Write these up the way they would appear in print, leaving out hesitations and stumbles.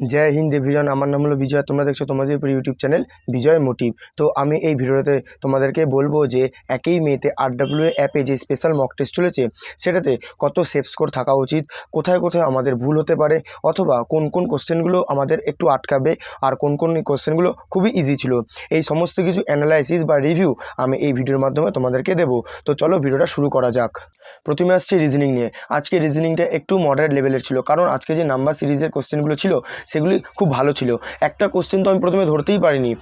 জয় Hind everyone, আমার নাম হলো বিজয়। তোমরা দেখছো তোমাদের ইউটিউব চ্যানেল বিজয় মোটিভ। তো আমি এই ভিডিওতে তোমাদেরকে বলবো যে 1 মেতে RWA অ্যাপে যে স্পেশাল মক টেস্ট চলেছে সেটাতে কত সেফ স্কোর থাকা উচিত, কোথায় কোথায় আমাদের ভুল হতে পারে, অথবা কোন কোন কোশ্চেনগুলো আমাদের একটু আটকাবে আর কোন কোন কোশ্চেনগুলো খুবই ইজি ছিল, এই সমস্ত কিছু অ্যানালাইসিস বা রিভিউ আমি এই ভিডিওর মাধ্যমে তোমাদেরকে দেবো। তো চলো ভিডিওটা শুরু করা যাক। প্রথমে আসছি রিজনিং নিয়ে। আজকে রিজনিংটা একটু মডারেট লেভেলের ছিল, কারণ আজকে যে নাম্বার সিরিজের কোশ্চেনগুলো ছিল সেগুলি খুব ভালো ছিল। একটা কোশ্চেন তো আমি প্রথমে ধরতেই পারিনি,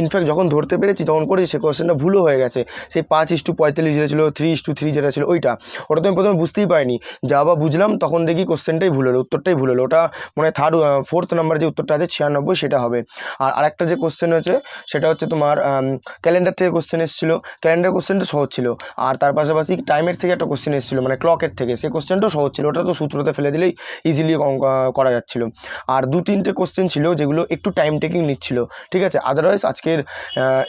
ইনফ্যাক্ট যখন ধরতে পেরেছি তখন করেছি সে কোশ্চেনটা ভুলও হয়ে গেছে। সেই 5:45 যেটা ছিল, 3:3 যেটা ছিল ওটা তো আমি প্রথমে বুঝতেই পারিনি। যা বা বুঝলাম তখন দেখি কোশ্চেনটাই ভুল হলো, উত্তরটাই ভুল হলো। ওটা মানে ফোর্থ নাম্বার যে উত্তরটা আছে 96 সেটা হবে। আর আরেকটা যে কোশ্চেন হয়েছে সেটা হচ্ছে তোমার ক্যালেন্ডার থেকে কোশ্চেন এসেছিলো। ক্যালেন্ডার কোশ্চেনটা সহজ ছিল, আর তার পাশাপাশি টাইমের থেকে একটা কোশ্চেন এসেছিলো, মানে ক্লকের থেকে, সেই কোশ্চেনটাও সহজ ছিল। ওটা তো সূত্রতে ফেলে দিলেই ইজিলি করা যাচ্ছিলো। আর 2-3টে কোশ্চেন ছিল যেগুলো একটু টাইম টেকিং নিচ্ছিল, ঠিক আছে। আদারওয়াইজ আজকের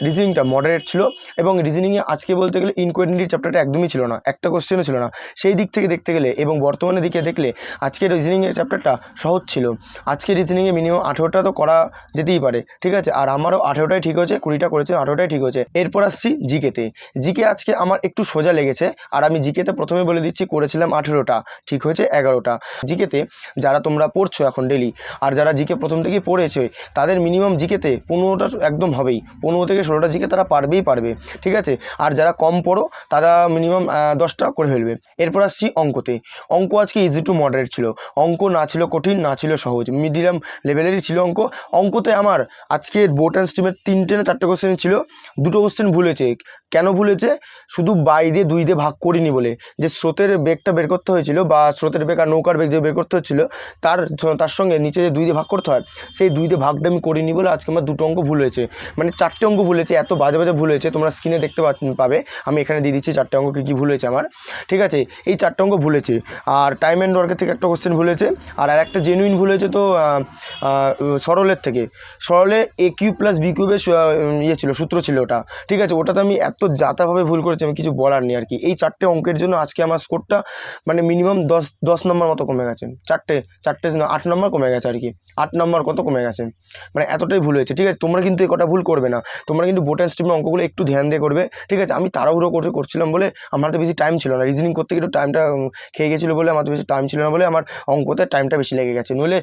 রিজনিংটা মডারেট ছিল। এবং রিজনিংয়ে আজকে বলতে গেলে ইনকোয়ারিটির চ্যাপ্টারটা একদমই ছিল না, একটা কোশ্চেনও ছিল না। সেই দিক থেকে দেখতে গেলে এবং বর্তমানে দিকে দেখলে আজকের রিজনিংয়ের চ্যাপ্টারটা সহজ ছিল। আজকের রিজনিংয়ে মিনিমাম 18টা তো করা যেতেই পারে, ঠিক আছে। আর আমারও 18টাই ঠিক হয়েছে, 20টা করেছে, 18টাই ঠিক হয়েছে। এরপর আসছি জিকেতে। জিকে আজকে আমার একটু সোজা লেগেছে, আর আমি জিকেতে প্রথমে বলে দিচ্ছি করেছিলাম 18টা, ঠিক হয়েছে 11টা। জিকেতে যারা তোমরা পড়ছো এখন ডেলি, আর যারা জিকে প্রথম থেকেই পড়েছে তাদের মিনিমাম জিকেতে 15টা একদম হবেই, 15 থেকে 16টা জিকে তারা পারবে, ঠিক আছে। আর যারা কম পড়ো তারা মিনিমাম 10টা করে ফেলবে। এরপর আসছি অঙ্কতে। অঙ্ক আজকে ইজি টু মডারেট ছিল। অঙ্ক না ছিল কঠিন, না ছিল সহজ, মিডিয়াম লেভেলেরই ছিল অঙ্ক। অঙ্কতে আমার আজকে বোট অ্যান্ড স্ট্রিমের 3টে না 4টে কোশ্চেন ছিল, 2টো কোশ্চেন ভুলেছে। কেন ভুলেছে? শুধু বাই দিয়ে 2 দিয়ে ভাগ করিনি বলে। যে স্রোতের বেগটা বের করতে হয়েছিল, বা স্রোতের বেগ আর নৌকার বেগ যে বের করতে হচ্ছিল, তার সঙ্গে নিচে যে 2 দিয়ে ভাগ করতে হয়, সেই 2 দিয়ে ভাগটা আমি করিনি বলে আজকে আমার 2টো অঙ্ক ভুল হয়েছে। মানে 4টে অঙ্ক ভুল হয়েছে, এত বাজে বাজে ভুল হয়েছে। তোমরা স্ক্রিনে দেখতে পাবে, আমি এখানে দিয়ে দিচ্ছি 4টে অঙ্ক কী ভুল হয়েছে আমার, ঠিক আছে। এই 4টে অঙ্ক ভুল হয়েছে। আর টাইম অ্যান্ড ওয়ার্কের থেকে একটা কোশ্চেন ভুল হয়েছে, আর একটা জেনুইন ভুল হয়েছে তো সরলের থেকে। সরলে AQ + BQ ইয়ে ছিল, সূত্র ছিল ওটা, ঠিক আছে। ওটাতে আমি এত জাতাভাবে ভুল করেছি, আমি কিছু বলার নেই আর কি। এই 4টে অঙ্কের জন্য আজকে আমার স্কোরটা মানে মিনিমাম 10 নম্বর মতো কমে গেছে। 4টে 8 নম্বর কমে গেছে আর কি, 8 নম্বর কত কমে গেছে, মানে এতটাই ভুল হয়েছে, ঠিক আছে। তোমরা কিন্তু এই কটা ভুল করবে না, তোমরা কিন্তু বোট অ্যান্ড স্ট্রিমের অঙ্কগুলো একটু ধ্যান দিয়ে করবে, ঠিক আছে। আমি তাড়াহুড়ো করছিলাম বলে আমার তো বেশি টাইম ছিল না, রিজনিং করতে গিয়ে একটু টাইমটা খেয়ে গেছিলো বলে, আমার তো বেশি টাইম ছিল না বলে আমার অঙ্কতে টাইমটা বেশি লেগে গেছে। নইলে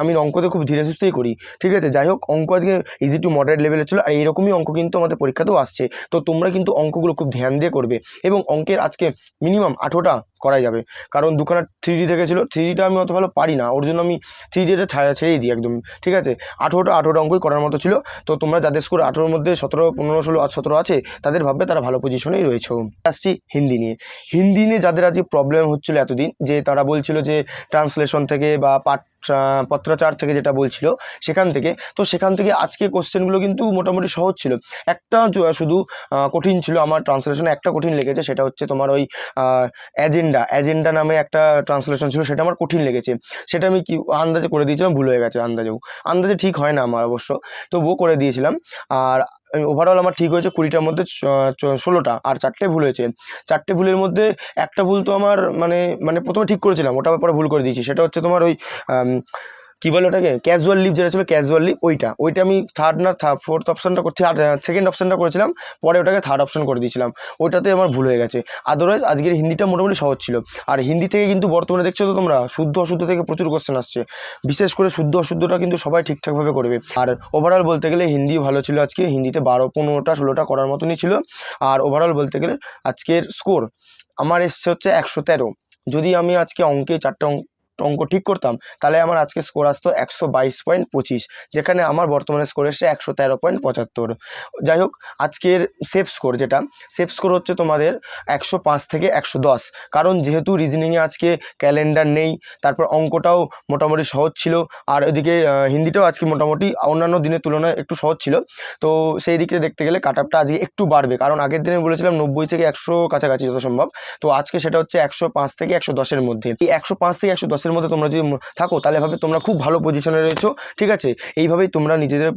আমি অঙ্কতে খুব ধীরে সুস্থেই করি, ঠিক আছে। যাই হোক, অঙ্ক আজকে ইজি টু মডারেট লেভেলের ছিল, আর এইরকমই অঙ্ক কিন্তু আমাদের পরীক্ষাতেও আসছে। তো তোমরা কিন্তু অঙ্কগুলো খুব ধ্যান দিয়ে করবে, এবং অঙ্কের আজকে মিনিমাম 18টা করাই যাবে। কারণ দুখানা 3D থেকে ছিল, 3Dটা আমি অত ভালো পারি না, ওর জন্য আমি 3Dটা ছেড়েই দিই একদম, ঠিক আছে। 18টা অঙ্কই করার মতো ছিল। তো তোমরা যাদের স্কোর 18-র মধ্যে 17, 15, 16 আর 17 আছে, তাদের ভাববে তারা ভালো পজিশনেই রয়েছে। আসছি হিন্দি নিয়ে। হিন্দি নিয়ে যাদের আজকে প্রবলেম হচ্ছিলো এতদিন, যে তারা বলছিল যে ট্রান্সলেশন থেকে বা পত্রাচার থেকে যেটা বলছিল সেখান থেকে, তো সেখান থেকে আজকে কোশ্চেনগুলো কিন্তু মোটামুটি সহজ ছিল। একটা শুধু কঠিন ছিল, আমার ট্রান্সলেশনে একটা কঠিন লেগেছে, সেটা হচ্ছে তোমার ওই অ্যাজেন্ডা নামে একটা ট্রান্সলেশন ছিল, সেটা আমার কঠিন লেগেছে। সেটা আমি কি আন্দাজে করে দিয়েছিলাম, ভুল হয়ে গেছে। আন্দাজে ঠিক হয় না আমার অবশ্য, তবুও করে দিয়েছিলাম। আর ওভারঅল আমার ঠিক হয়েছে 20টার মধ্যে 16টা, আর 4টে ভুল হয়েছে। 4টে ভুলের মধ্যে একটা ভুল তো আমার মানে প্রথমে ঠিক করেছিলাম, ওটা পরে ভুল করে দিয়েছি। সেটা হচ্ছে তোমার ওই কী বলে ওটাকে, ক্যাজুয়াল লিভ যেটা ছিল, ক্যাজুয়াল লিভ, ওইটা আমি ফোর্থ অপশানটা সেকেন্ড অপশানটা করেছিলাম, পরে ওটাকে থার্ড অপশান করে দিয়েছিলাম, ওইটাতে আমার ভুল হয়ে গেছে। আদারওয়াইজ আজকের হিন্দিটা মোটামুটি সহজ ছিল। আর হিন্দি থেকে কিন্তু বর্তমানে দেখছো তো তোমরা, শুদ্ধ অশুদ্ধ থেকে প্রচুর কোশ্চেন আসছে, বিশেষ করে শুদ্ধ অশুদ্ধটা কিন্তু সবাই ঠিকঠাকভাবে করবে। আর ওভারঅল বলতে গেলে হিন্দিও ভালো ছিল আজকে, হিন্দিতে 12, 15টা 16টা করার মতনই ছিল। আর ওভারঅল বলতে গেলে আজকের স্কোর আমার এসছে হচ্ছে 113। যদি আমি আজকে অঙ্কে 4টে অঙ্ক ঠিক করতাম, তাহলে আমার আজকে স্কোর আসতো 122.25, যেখানে আমার বর্তমানে স্কোর এসছে 113.75। যাই হোক, আজকের সেফ স্কোর হচ্ছে তোমাদের 105 থেকে 110, কারণ যেহেতু রিজনিংয়ে আজকে ক্যালেন্ডার নেই, তারপর অঙ্কটাও মোটামুটি সহজ ছিল, আর ওইদিকে হিন্দিটাও আজকে মোটামুটি অন্যান্য দিনের তুলনায় একটু সহজ ছিল। তো সেই দিকে দেখতে গেলে কাট আপটা আজকে একটু বাড়বে, কারণ আগের দিনে বলেছিলাম 90 থেকে 100 কাছাকাছি যত সম্ভব। তো আজকে সেটা হচ্ছে 105 থেকে 110-এর মধ্যে। এই 105 থেকে 110-এর মধ্যে তোমরা যদি থাকো তাহলে ভাবে তোমরা খুব ভালো পজিশনে রয়েছো, ঠিক আছে। এইভাবেই তোমরা নিজেদের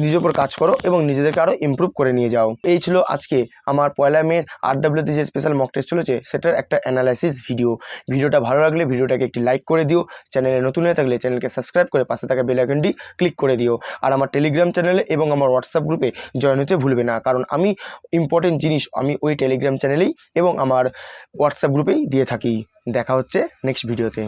নিজের উপর কাজ করো এবং নিজেদেরকে আরও ইমপ্রুভ করে নিয়ে যাও। এই ছিল আজকে আমার 1লা মের RWতে যে স্পেশাল মক টেস্ট চলেছে সেটার একটা অ্যানালাইসিস ভিডিওটা ভালো লাগলে ভিডিওটাকে একটি লাইক করে দিও, চ্যানেলে নতুন হয়ে থাকলে চ্যানেলকে সাবস্ক্রাইব করে পাশে থাকা বেল আইকনটি ক্লিক করে দিও। আর আমার টেলিগ্রাম চ্যানেলে এবং আমার হোয়াটসঅ্যাপ গ্রুপে জয়েন হতে ভুলবে না, কারণ আমি ইম্পর্টেন্ট জিনিস আমি ওই টেলিগ্রাম চ্যানেলেই এবং আমার হোয়াটসঅ্যাপ গ্রুপেই দিয়ে থাকি। দেখা হচ্ছে নেক্সট ভিডিওতে।